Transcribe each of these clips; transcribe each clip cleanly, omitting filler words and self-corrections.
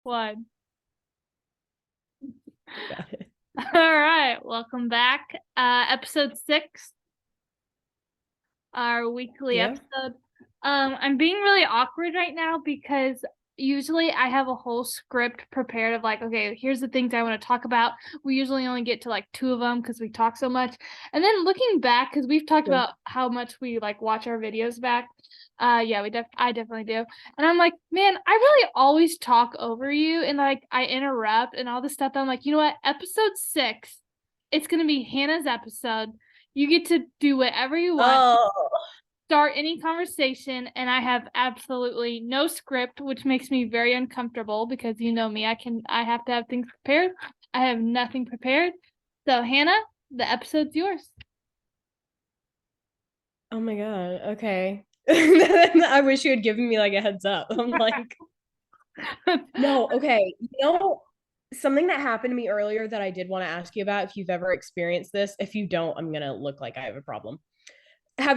One. Got it. All right, welcome back. Episode 6, our weekly episode. I'm being really awkward right now because usually I have a whole script prepared of like, okay, here's the things I want to talk about. We usually only get to like 2 of them because we talk so much. And then looking back, because we've talked about how much we like watch our videos back. Yeah, I definitely do. And I'm like, man, I really always talk over you and like I interrupt and all this stuff. I'm like, you know what? Episode 6, it's gonna be Hannah's episode. You get to do whatever you want. Oh, Start any conversation, and I have absolutely no script, which makes me very uncomfortable because you know me, I have to have things prepared. I have nothing prepared. So Hannah, the episode's yours. oh my God. Okay. I wish you had given me like a heads up. I'm like, no, okay. Something that happened to me earlier that I did want to ask you about if you've ever experienced this. If you don't, I'm gonna look like I have a problem.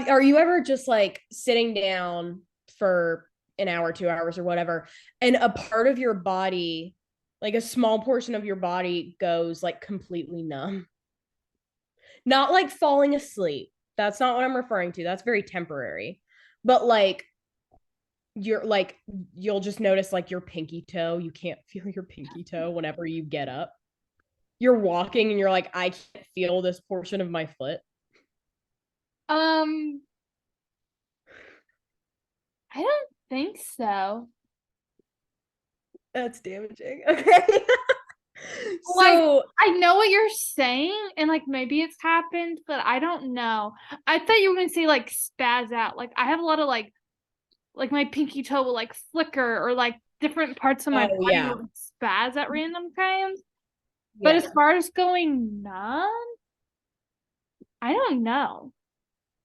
Are you ever just like sitting down for an hour, 2 hours, or whatever, and a part of your body, like a small portion of your body, goes like completely numb? Not like falling asleep. That's not what I'm referring to. That's very temporary. But like you're like you'll just notice like your pinky toe, you can't feel your pinky toe whenever you get up. You're walking and you're like, I can't feel this portion of my foot. um, I don't think so. That's damaging. Okay. Like, So, I know what you're saying, and like maybe it's happened, but I don't know. I thought you were gonna say like spaz out. Like I have a lot of like my pinky toe will like flicker or like different parts of my oh body yeah. will spaz at random times. But as Yeah. far as going numb, I don't know.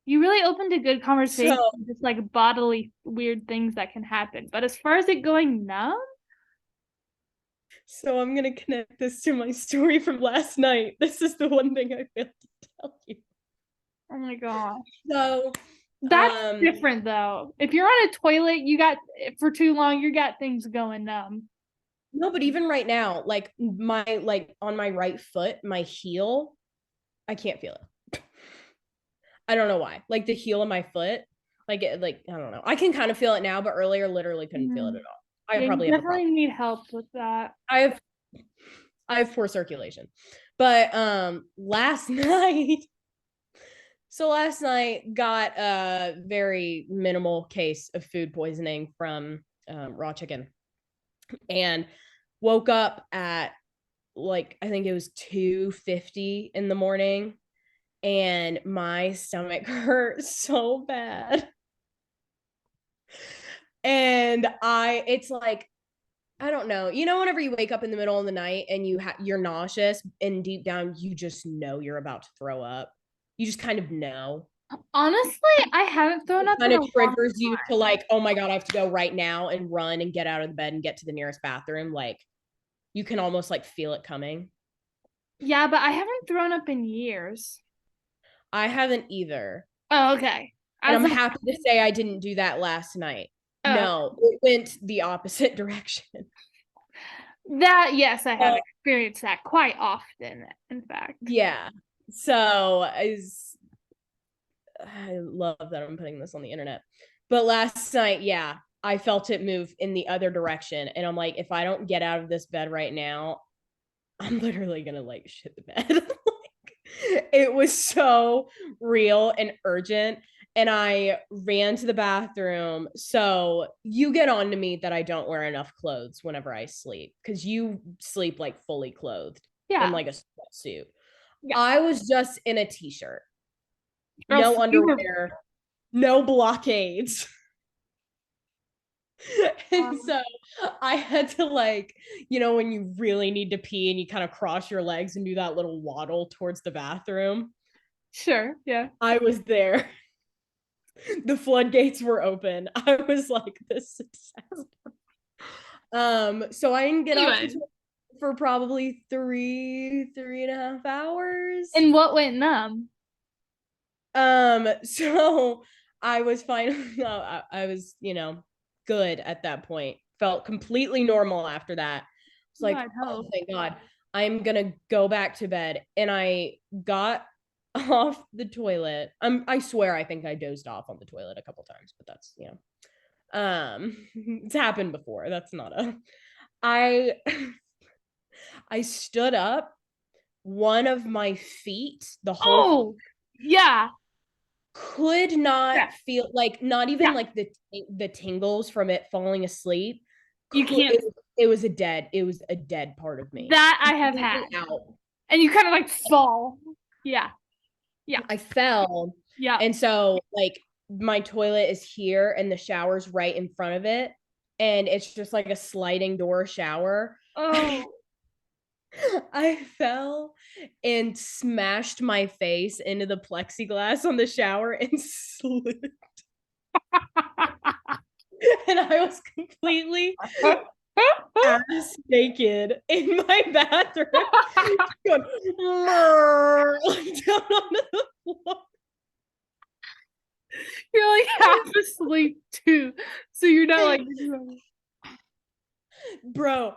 You really opened a good conversation, So, just like bodily weird things that can happen. But as far as it going numb, so I'm gonna connect this to my story from last night. This is the one thing I failed to tell you. oh my gosh. So, That's different though. If you're on a toilet, you got for too long, you got things going numb. no, but even right now, like my like on my right foot, my heel, I can't feel it. I don't know why. Like the heel of my foot, like I don't know. I can kind of feel it now, but earlier literally couldn't feel it Mm. at all. I Yeah, you probably have a definitely problem. need help with that. I have I have poor circulation. But last night, so last night got a very minimal case of food poisoning from raw chicken, and woke up at like I think it was 2:50 in the morning, and my stomach hurt so bad. And it's like, I don't know. Whenever you wake up in the middle of the night and you're nauseous and deep down you just know you're about to throw up. You just kind of know. Honestly, I haven't thrown It up in kind a of long triggers you to time. like, oh my God, I have to go right now and run and get out of the bed and get to the nearest bathroom. Like you can almost like feel it coming. Yeah, but I haven't thrown up in years. I haven't either. Oh, okay. And I I'm was like, happy to say I didn't do that last night. oh, No, it went the opposite direction. that, yes, I have Uh, experienced that quite often, in fact. yeah. So I love that I'm putting this on the internet. But last night, yeah, I felt it move in the other direction. And I'm like, if I don't get out of this bed right now, I'm literally gonna like shit the bed. Like, it was so real and urgent. And I ran to the bathroom. So you get on to me that I don't wear enough clothes whenever I sleep because you sleep like fully clothed in Yeah. like a sweatsuit. Yeah. I was just in a t-shirt, Oh, no so you were underwear, no blockades. And so I had to like, when you really need to pee and you kind of cross your legs and do that little waddle towards the bathroom. sure. Yeah. I was there. The floodgates were open. I was like this success. So I didn't get off the Anyway. toilet for probably 3.5 hours. And what went numb? So I was fine. I was, good at that point. Felt completely normal after that. It's like, I'd oh, hope. thank God. I'm gonna go back to bed. And I got off the toilet. I swear I think I dozed off on the toilet a couple times, but that's, it's happened before. That's not a I I stood up, one of my feet, the whole Oh, yeah, could not yeah, feel like, not even yeah. like the tingles from it falling asleep. You can't. It was a dead part of me. That I have had, Completely out. and you kind of like fall. Yeah, yeah, I fell. yeah. And so like my toilet is here and the shower's right in front of it. And it's just like a sliding door shower. Oh, I fell and smashed my face into the plexiglass on the shower and slid. And I was completely ass naked in my bathroom, going down onto the floor. you're like half asleep too, so you're not like. Bro,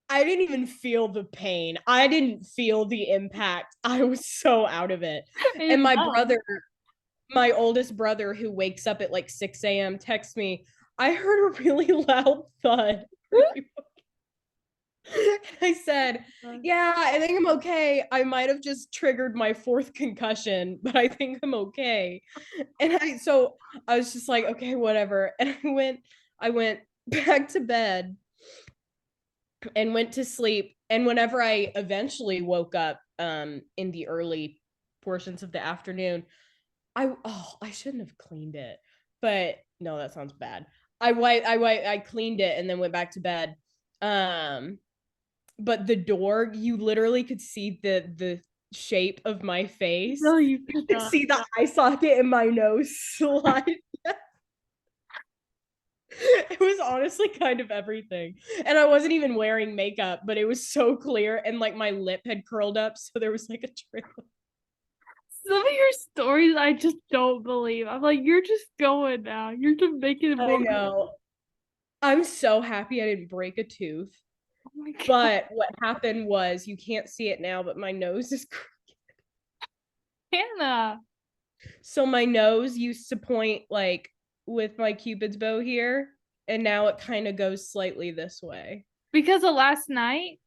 I didn't even feel the pain. I didn't feel the impact. I was so out of it. And my brother, my oldest brother, who wakes up at like 6 a.m., texts me, I heard a really loud thud. I said, yeah, I think I'm okay. I might have just triggered my fourth concussion, but I think I'm okay. And I was just like, okay, whatever. And I went back to bed and went to sleep. And whenever I eventually woke up in the early portions of the afternoon, I shouldn't have cleaned it. But no, that sounds bad. I cleaned it and then went back to bed. But the door, you literally could see the shape of my face. No, you You could could not. see the eye socket in my nose slide. It was honestly kind of everything. And I wasn't even wearing makeup, but it was so clear. And like my lip had curled up. So there was like a trail. Some of your stories I just don't believe. I'm like, you're just going now. You're just making it I more. know. I'm so happy I didn't break a tooth. Oh my God. But what happened was, you can't see it now, but my nose is Hannah. so my nose used to point like with my cupid's bow here, and now it kind of goes slightly this way. Because of last night?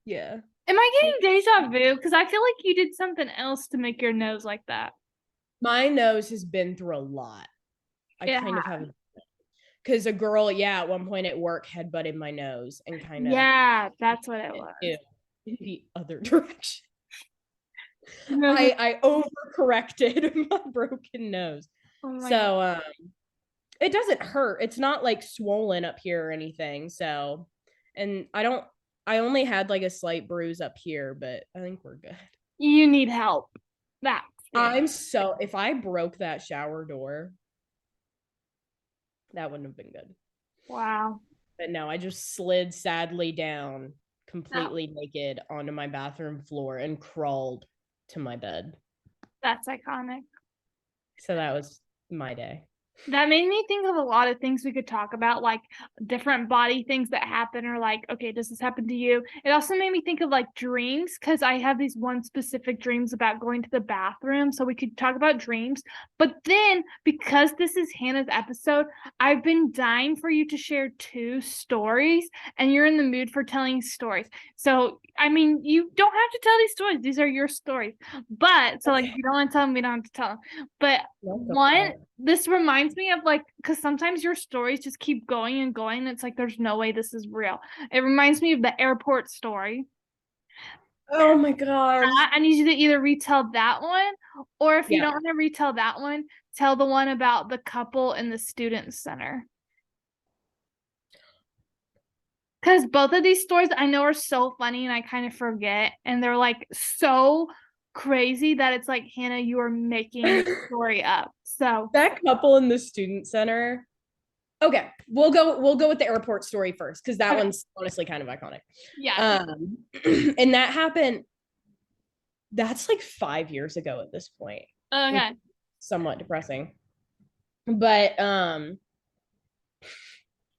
Yeah. Am I getting deja vu? Because I feel like you did something else to make your nose like that. My nose has been through a lot. I Yeah. kind of have, because a girl, at one point at work had butted my nose and kind of Yeah, that's what it was. in the other direction. No, I overcorrected my broken nose. oh my God. So it doesn't hurt. It's not like swollen up here or anything. So, and I only had like a slight bruise up here, but I think we're good. You need help. That's it. If I broke that shower door, that wouldn't have been good. Wow. But no, I just slid sadly down No, completely naked onto my bathroom floor and crawled to my bed. that's iconic. So that was my day. That made me think of a lot of things we could talk about, like different body things that happen, or like, okay, does this happen to you? It also made me think of like dreams, because I have these one specific dreams about going to the bathroom. So we could talk about dreams. But then, because this is Hannah's episode, I've been dying for you to share 2 stories, and you're in the mood for telling stories. So, I mean, you don't have to tell these stories. These are your stories. But, so like, if you don't want to tell them, we don't have to tell them. But one, this reminds me of like, because sometimes your stories just keep going and going, and it's like there's no way this is real. It reminds me of the airport story. Oh my god. I need you to either retell that one, or if you don't want to retell that one, tell the one about the couple in the student center. Because both of these stories I know are so funny and I kind of forget, and they're like so crazy that it's like, Hannah, you are making the story up. So that couple in the student center. Okay, we'll go with the airport story first, because that one's honestly kind of iconic. Yeah. And that happened, that's like 5 years ago at this point. Okay. Somewhat depressing. But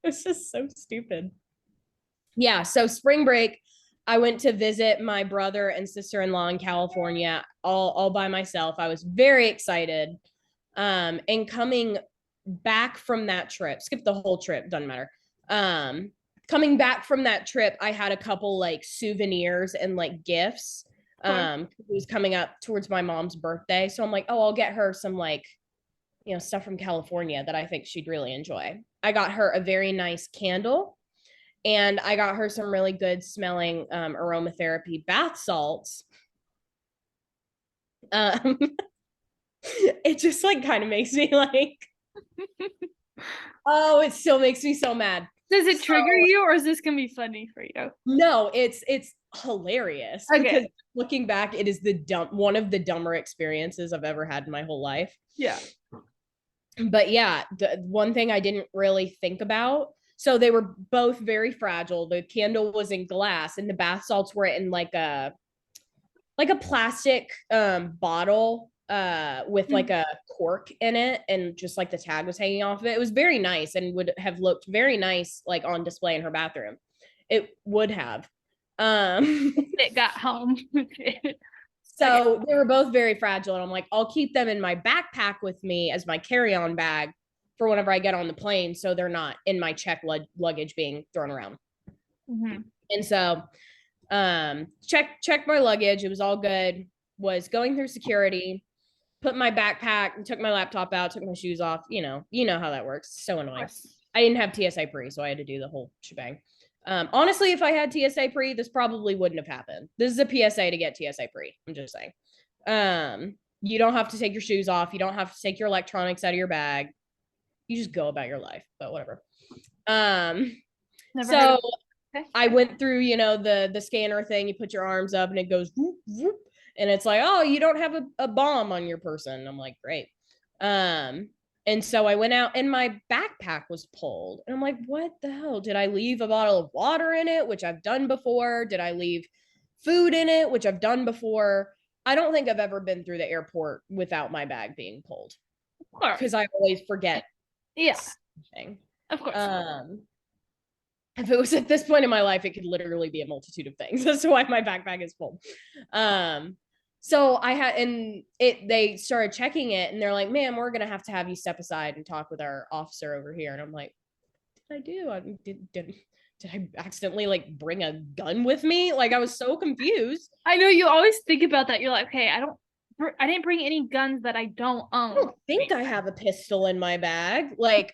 it's just so stupid. Yeah, so spring break, I went to visit my brother and sister-in-law in California all by myself. I was very excited. And coming back from that trip, skip the whole trip, doesn't matter. Um, Coming back from that trip, I had a couple like souvenirs and like gifts. It was coming up towards my mom's birthday. So I'm like, oh, I'll get her some like, stuff from California that I think she'd really enjoy. I got her a very nice candle, and I got her some really good smelling aromatherapy bath salts. Um, it just like kind of makes me like, oh, it still makes me so mad. Does it trigger you, or is this gonna be funny for you? No, it's hilarious because looking back, it is one of the dumber experiences I've ever had in my whole life. Yeah. But yeah, the one thing I didn't really think about. So they were both very fragile. The candle was in glass, and the bath salts were in like a plastic bottle with like a cork in it, and just like the tag was hanging off of it. It was very nice and would have looked very nice like on display in her bathroom. It would have. It got home. So they were both very fragile, and I'm like, I'll keep them in my backpack with me as my carry-on bag for whenever I get on the plane, so they're not in my check luggage being thrown around. And so check my luggage. It was all good. Was going through security, put my backpack, took my laptop out, took my shoes off. You know how that works. So annoying. I didn't have TSA pre, so I had to do the whole shebang. Honestly, if I had TSA pre, this probably wouldn't have happened. This is a PSA to get TSA pre. I'm just saying. You don't have to take your shoes off. You don't have to take your electronics out of your bag. You just go about your life, but whatever. So I went through, the scanner thing. You put your arms up and it goes whoop, whoop, and it's like, oh, you don't have a bomb on your person. I'm like, great. And so I went out and my backpack was pulled. And I'm like, what the hell? Did I leave a bottle of water in it, which I've done before? Did I leave food in it, which I've done before? I don't think I've ever been through the airport without my bag being pulled. Of course. Because I always forget. Yeah. Of course. If it was at this point in my life, it could literally be a multitude of things. That's why my backpack is full. So I had, and they started checking it, and they're like, "Ma'am, we're gonna have to have you step aside and talk with our officer over here." And I'm like, "What did I do? Did I accidentally like bring a gun with me?" Like I was so confused. I know you always think about that. You're like, okay, I didn't bring any guns that I don't own. I don't think I have a pistol in my bag. Like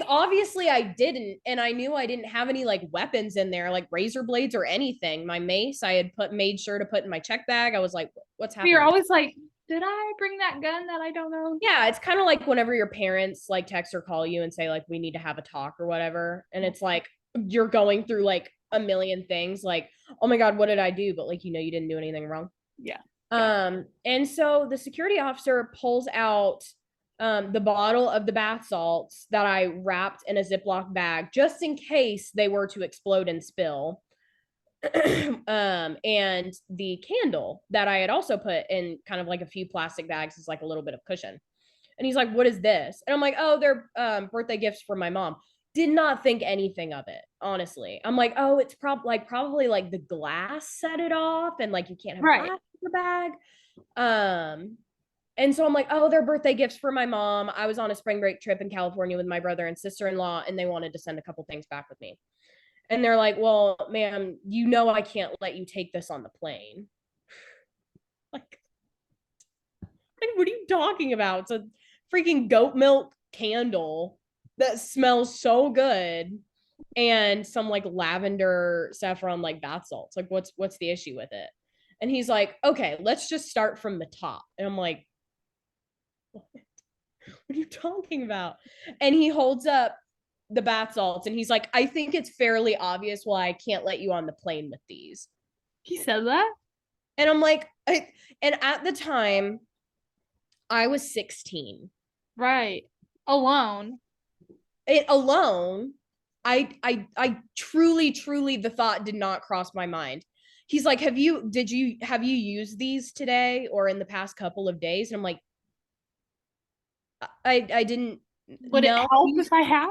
obviously I didn't, and I knew I didn't have any like weapons in there, like razor blades or anything. My mace I had made sure to put in my check bag. I was like, what's happening? You're always like, did I bring that gun that I don't know? Yeah, it's kind of like whenever your parents like text or call you and say like we need to have a talk or whatever, and it's like you're going through like a million things, like, oh my god, what did I do? But like, you didn't do anything wrong. Yeah. And so the security officer pulls out the bottle of the bath salts that I wrapped in a Ziploc bag just in case they were to explode and spill. And the candle that I had also put in kind of like a few plastic bags as like a little bit of cushion. And he's like, what is this? And I'm like, oh, they're birthday gifts for my mom. Did not think anything of it, honestly. I'm like, oh, it's probably like the glass set it off, and like you can't have glass in your bag. And so I'm like, oh, they're birthday gifts for my mom. I was on a spring break trip in California with my brother and sister-in-law, and they wanted to send a couple things back with me. And they're like, well, ma'am, I can't let you take this on the plane. Like, what are you talking about? It's a freaking goat milk candle that smells so good, and some like lavender saffron like bath salts. Like, what's the issue with it? And he's like, okay, let's just start from the top. And I'm like, what are you talking about? And he holds up the bath salts and he's like, I think it's fairly obvious why I can't let you on the plane with these. He said that? And I'm like, and at the time, I was 16. Right. Alone. I truly, the thought did not cross my mind. He's like, have you used these today or in the past couple of days? And I'm like, I didn't. Would it help if I have?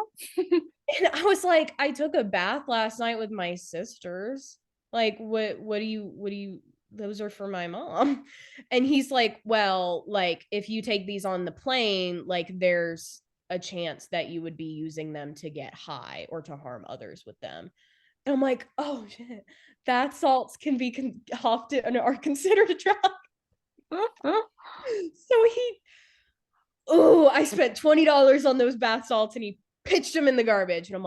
And I was like, I took a bath last night with my sisters. Like, what do you, those are for my mom. And he's like, well, like, if you take these on the plane, like, there's a chance that you would be using them to get high or to harm others with them. And I'm like, oh shit, bath salts can be often are considered a drug. So oh, I spent $20 on those bath salts and he pitched them in the garbage. And I'm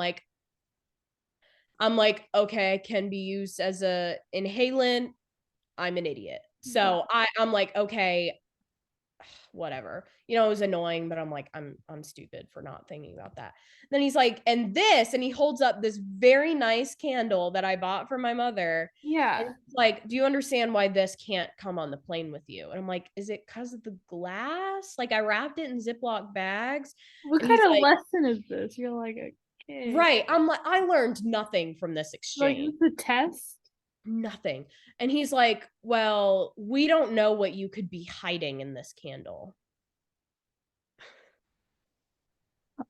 like, okay, can be used as a inhalant. I'm an idiot. So I'm like, okay, whatever. You know, it was annoying, but I'm like, I'm stupid for not thinking about that. Then he's like, and this, and he holds up this very nice candle that I bought for my mother. And Yeah. he's like, do you understand why this can't come on the plane with you? And I'm like, is it because of the glass? Like I wrapped it in Ziploc bags. What And kind he's of like, lesson is this? You're like a kid. right. I'm like, I learned nothing from this Like exchange. it's a test. Nothing. And he's like, well, we don't know what you could be hiding in this candle.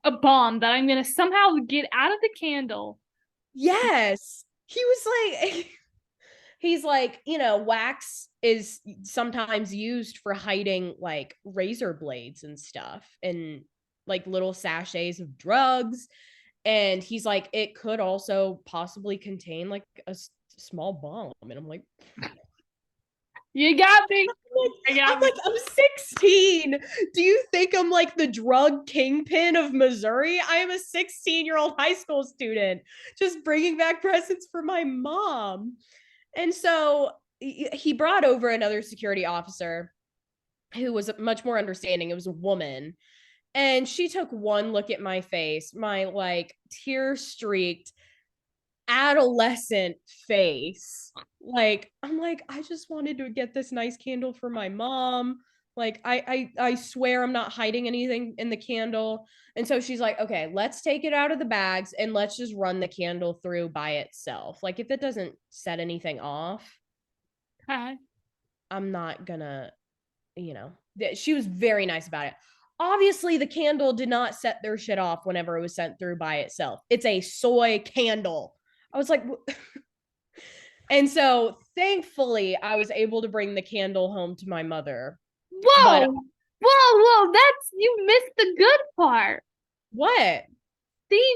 A bomb that I'm gonna somehow get out of the candle. Yes. He was like, he's like, you know, wax is sometimes used for hiding like razor blades and stuff and like little sachets of drugs. And he's like, it could also possibly contain like a small bomb. And I'm like, You got me. I got I'm me. like, I'm 16. Do you think I'm like the drug kingpin of Missouri? I am a 16-year-old high school student just bringing back presents for my mom. And so he brought over another security officer who was much more understanding. It was a woman. And she took one look at my face, my like tear streaked adolescent face. Like, I'm like, I just wanted to get this nice candle for my mom. Like, I swear I'm not hiding anything in the candle. And so she's like, okay, let's take it out of the bags and let's just run the candle through by itself. Like, if it doesn't set anything off, Hi. I'm not gonna, you know, she was very nice about it. Obviously, the candle did not set their shit off whenever it was sent through by itself. It's a soy candle. I was like, and so thankfully, I was able to bring the candle home to my mother. Whoa. But Whoa. That's you missed the good part. what? See,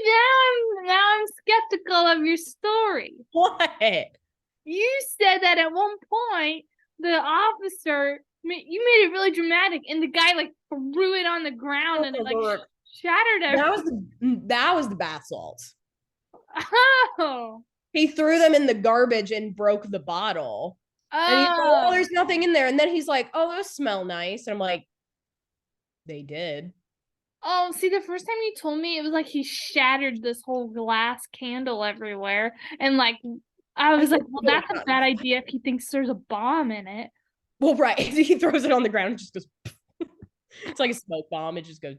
now I'm skeptical of your story. What? You said that at one point the officer you made it really dramatic, and the guy like threw it on the ground and it like shattered everything. That was the bath salts. Oh. He threw them in the garbage and broke the bottle. And he's like, oh, there's nothing in there. And then he's like, oh, those smell nice. And I'm like, they did. Oh, see, the first time you told me, it was like he shattered this whole glass candle everywhere. And like, I was like, well, that's a bad idea if he thinks there's a bomb in it. Well, right. He throws it on the ground and just goes, it's like a smoke bomb. It just goes,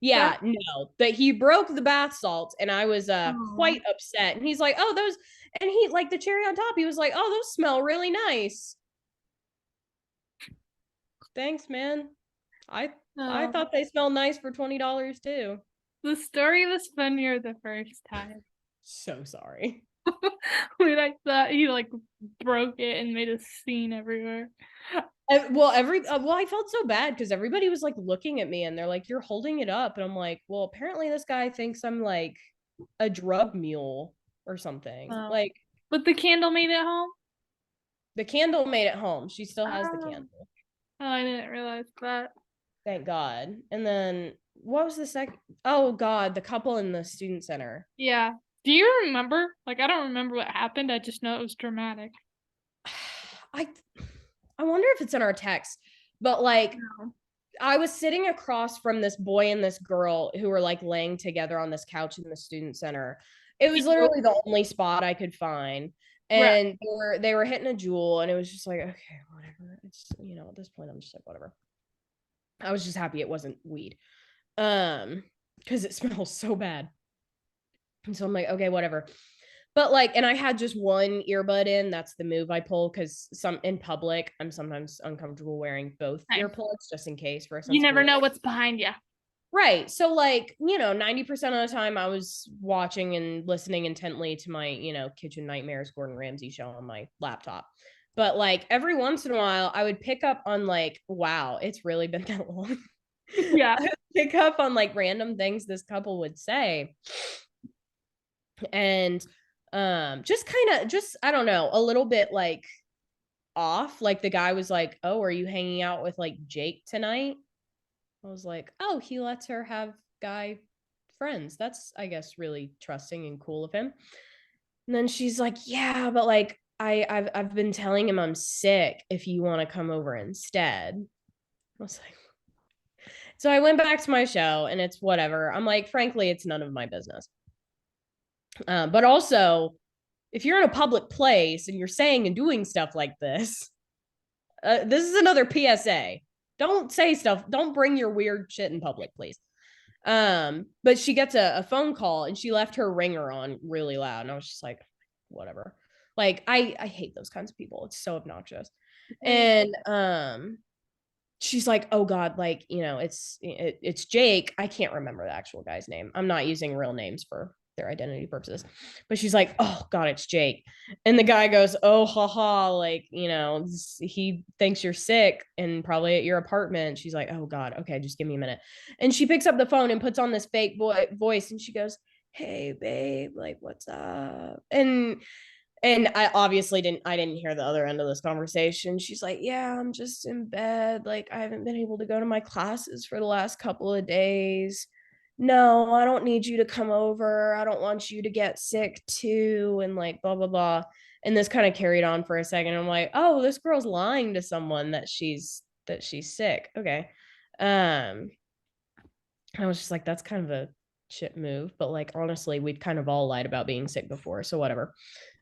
yeah, no, that he broke the bath salts and I was quite upset. And he's like, oh, those, and he like the cherry on top, he was like, oh, those smell really nice. Thanks, man. I thought they smelled nice for $20 too. The story was funnier the first time. So sorry. When I thought he like broke it and made a scene everywhere. Well, I felt so bad because everybody was like looking at me and they're like, you're holding it up. And I'm like, well, apparently this guy thinks I'm like a drug mule or something. Like, but the candle made it home? The candle made it home. She still has the candle. Oh, I didn't realize that. Thank God. And then what was the second? Oh God, the couple in the student center. Yeah. Do you remember? Like, I don't remember what happened. I just know it was dramatic. I wonder if it's in our text, but like, I was sitting across from this boy and this girl who were like laying together on this couch in the student center. It was literally the only spot I could find. And they were hitting a jewel, and it was just like, okay, whatever. It's, you know, at this point, I'm just like, whatever. I was just happy it wasn't weed. Because it smells so bad. And so I'm like, okay, whatever. But like, and I had just one earbud in. That's the move I pull because some in public, I'm sometimes uncomfortable wearing both earplugs just in case for a You never know what's behind you. Right. So like, 90% of the time I was watching and listening intently to my, Kitchen Nightmares Gordon Ramsay show on my laptop. But like every once in a while I would pick up on like, wow, it's really been that long. Yeah. I would pick up on like random things this couple would say. And just kind of just I don't know, a little bit like off. Like the guy was like, "Oh, are you hanging out with like Jake tonight?" I was like, "Oh, he lets her have guy friends. That's, I guess, really trusting and cool of him." And then she's like, "Yeah, but like I've been telling him I'm sick if you want to come over instead." I was like, so I went back to my show and it's whatever. I'm like, frankly, it's none of my business. But also, if you're in a public place and you're saying and doing stuff like this is another PSA. Don't say stuff. Don't bring your weird shit in public, please. But she gets a phone call and she left her ringer on really loud. And I was just like, whatever. Like, I hate those kinds of people. It's so obnoxious. And she's like, oh God, like, it's Jake. I can't remember the actual guy's name. I'm not using real names for their identity purposes. But she's like, oh God, it's Jake. And the guy goes, oh, haha, like, he thinks you're sick and probably at your apartment. She's like, oh God, okay, just give me a minute. And she picks up the phone and puts on this fake voice and she goes, hey, babe, like, what's up? And I didn't hear the other end of this conversation. She's like, yeah, I'm just in bed. Like, I haven't been able to go to my classes for the last couple of days. No, I don't need you to come over. I don't want you to get sick too. And like, blah, blah, blah. And this kind of carried on for a second. I'm like, oh, this girl's lying to someone that she's sick. Okay. I was just like, that's kind of a shit move. But like, honestly, we'd kind of all lied about being sick before. So whatever.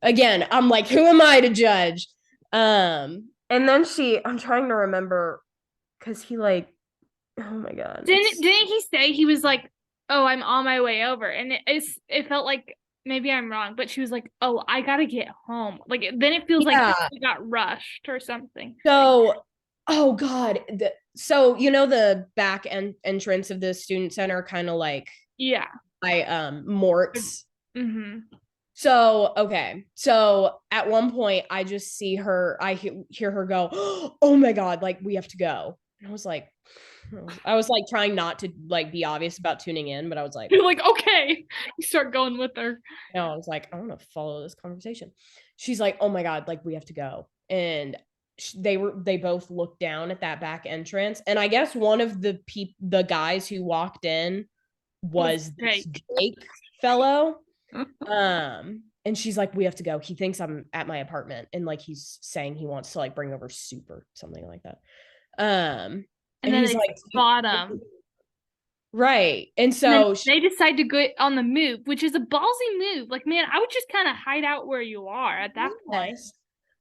Again, I'm like, who am I to judge? And then I'm trying to remember because he like, oh my God. Didn't he say he was like, oh, I'm on my way over? And it felt like maybe I'm wrong, but she was like, oh, I gotta get home. Like then it feels like she got rushed or something. So, oh God. So the back end entrance of the student center kind of like yeah by Mort's. Mm-hmm. So, okay. So at one point I just see her, I hear her go, oh my God, like we have to go. And I was like trying not to like be obvious about tuning in, but I was like, you're like, okay, you start going with her. No, I was like, I want to follow this conversation. She's like, oh my God, like we have to go. And they both looked down at that back entrance. And I guess one of the guys who walked in was this Jake fellow. And she's like, we have to go. He thinks I'm at my apartment. And like, he's saying he wants to like bring over soup or something like that. And then he's like, spot him. Right. And so they decide to go on the move, which is a ballsy move. Like, man, I would just kind of hide out where you are at that point.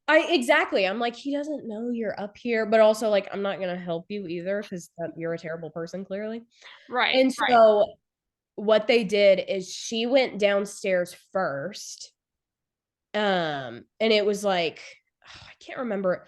Exactly. I'm like, he doesn't know you're up here, but also like, I'm not going to help you either because you're a terrible person, clearly. Right. And so what they did is she went downstairs first. And it was like, I can't remember.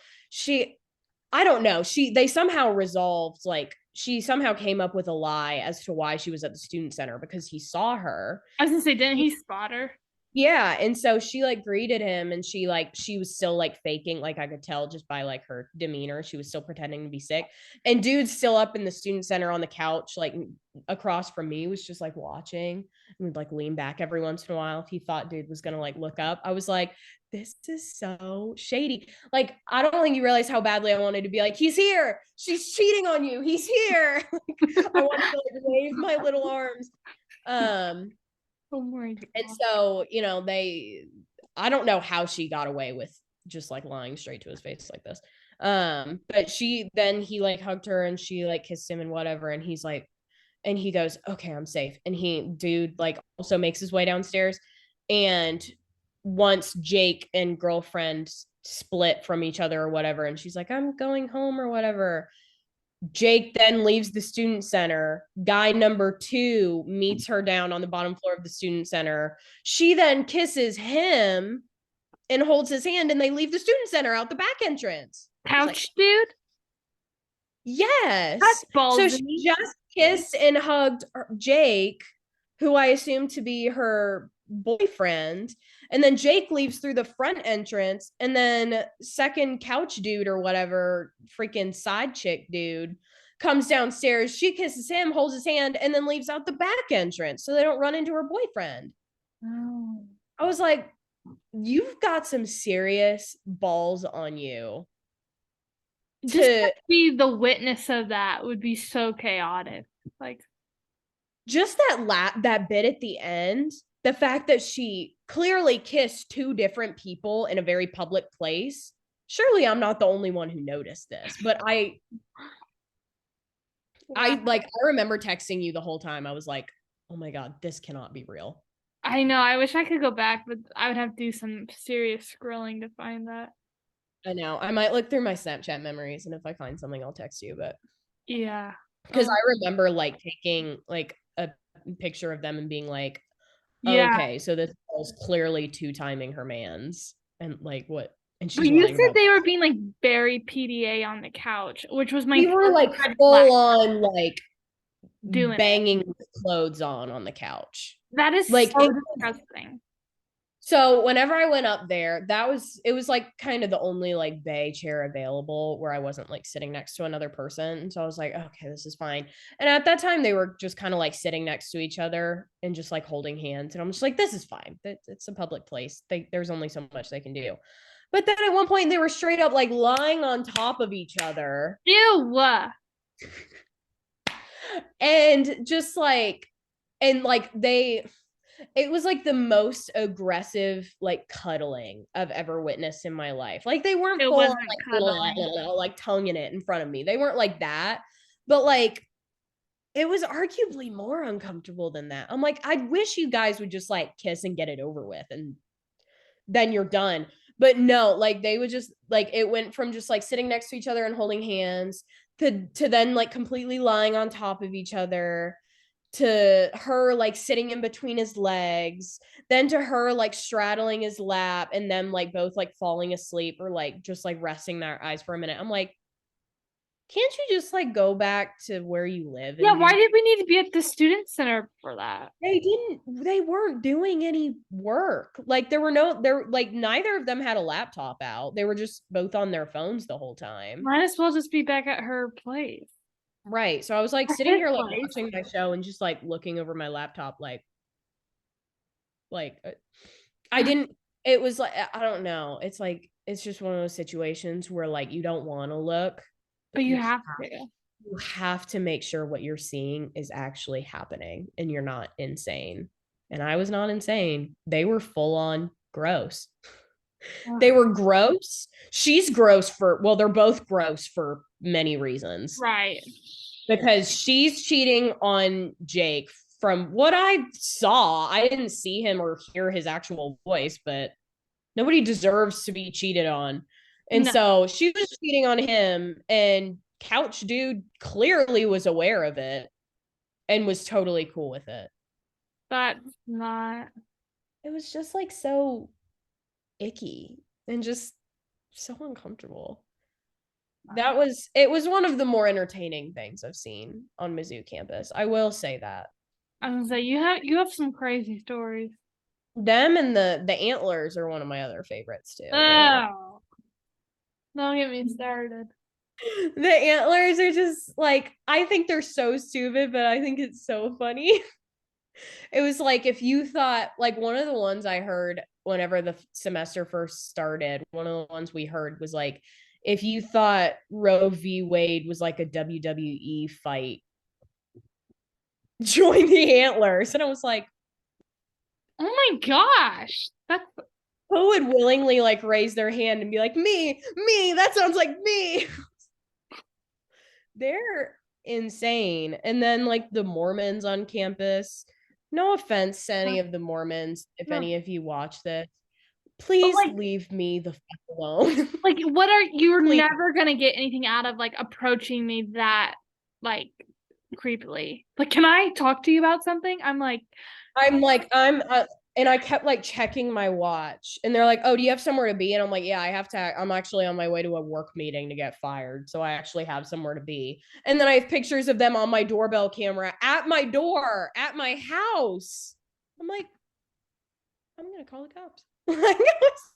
I don't know. They somehow resolved, like, she somehow came up with a lie as to why she was at the student center because he saw her. I was gonna say, didn't he spot her? Yeah. And so she like greeted him and she was still like faking, like I could tell just by like her demeanor. She was still pretending to be sick. And dude's still up in the student center on the couch, like across from me, was just like watching and would like lean back every once in a while if he thought dude was gonna like look up. I was like, this is so shady. Like, I don't think you realize how badly I wanted to be like, he's here. She's cheating on you. He's here. Like, I wanted to like wave my little arms. Oh my God. And so, I don't know how she got away with just like lying straight to his face like this. But he like hugged her and she like kissed him and whatever. And he's like, and he goes, okay, I'm safe. And dude like also makes his way downstairs. And once Jake and girlfriend split from each other or whatever, and she's like, I'm going home or whatever, Jake then leaves the student center. Guy number 2 meets her down on the bottom floor of the student center. She then kisses him and holds his hand, and they leave the student center out the back entrance. Couch dude? Yes. That's ballsy. So she just kissed and hugged Jake, who I assume to be her boyfriend. And then Jake leaves through the front entrance. And then second couch dude or whatever, freaking side chick dude, comes downstairs. She kisses him, holds his hand, and then leaves out the back entrance so they don't run into her boyfriend. Oh. I was like, you've got some serious balls on you. Just to be the witness of that would be so chaotic. Like, just that bit at the end, the fact that she clearly kissed two different people in a very public place. Surely I'm not the only one who noticed this, but I remember texting you the whole time. I was like, oh my God, this cannot be real. I know. I wish I could go back, but I would have to do some serious scrolling to find that. I know. I might look through my Snapchat memories, and if I find something, I'll text you. But yeah, because I remember like taking like a picture of them and being like, yeah. okay, so this girl's clearly two-timing her mans, and like what? And But she's you lying said about they were being like very PDA on the couch, which was my we were like red full flag on like doing it. banging with clothes on the couch. That is Like so disgusting. so whenever I went up there, it was like kind of the only like bay chair available where I wasn't like sitting next to another person. And so I was like, okay, this is fine. And at that time they were just kind of like sitting next to each other and just like holding hands. And I'm just like, this is fine. It's a public place. There's only so much they can do. But then at one point they were straight up like lying on top of each other. Ew. And just like it was like the most aggressive like cuddling I've ever witnessed in my life. Like they weren't full on, like tonguing it in front of me. They weren't like that, but like it was arguably more uncomfortable than that. I'm like, I wish you guys would just like kiss and get it over with, and then you're done. But no, like they would just like it went from just like sitting next to each other and holding hands to then like completely lying on top of each other, to her like sitting in between his legs, then to her like straddling his lap, and then like both like falling asleep or like just like resting their eyes for a minute. I'm like, can't you just like go back to where you live? Yeah, why did we need to be at the student center for that? They weren't doing any work. Like there like neither of them had a laptop out. They were just both on their phones the whole time. Might as well just be back at her place. Right. So I was like sitting here like watching my show and just like looking over my laptop like I didn't it was like I don't know. It's like it's just one of those situations where like you don't want to look, but you have to. You have to make sure what you're seeing is actually happening and you're not insane. And I was not insane. They were full on gross. They were gross. She's gross they're both gross for many reasons. Right. Because she's cheating on Jake. From what I saw, I didn't see him or hear his actual voice, but nobody deserves to be cheated on. And so she was cheating on him, and couch dude clearly was aware of it and was totally cool with it. That's not. It was just like so icky and just so uncomfortable. It was one of the more entertaining things I've seen on Mizzou campus. I will say that. I was gonna say you have some crazy stories. Them and the antlers are one of my other favorites too. Oh, don't get me started. The antlers are just like, I think they're so stupid, but I think it's so funny. It was like if you thought like one of the ones I heard whenever the semester first started, one of the ones we heard was like, if you thought Roe v. Wade was like a WWE fight, join the antlers. And I was like, oh my gosh, that's who would willingly like raise their hand and be like, me, that sounds like me. They're insane. And then like the Mormons on campus, no offense to any of the Mormons, if any of you watch this, please leave me the fuck alone. Like, what are you're never gonna get anything out of like approaching me that like creepily? Like, can I talk to you about something? I'm And I kept like checking my watch, and they're like, "Oh, do you have somewhere to be?" And I'm like, "Yeah, I have to. I'm actually on my way to a work meeting to get fired, so I actually have somewhere to be." And then I have pictures of them on my doorbell camera at my door at my house. I'm like, I'm gonna call the cops.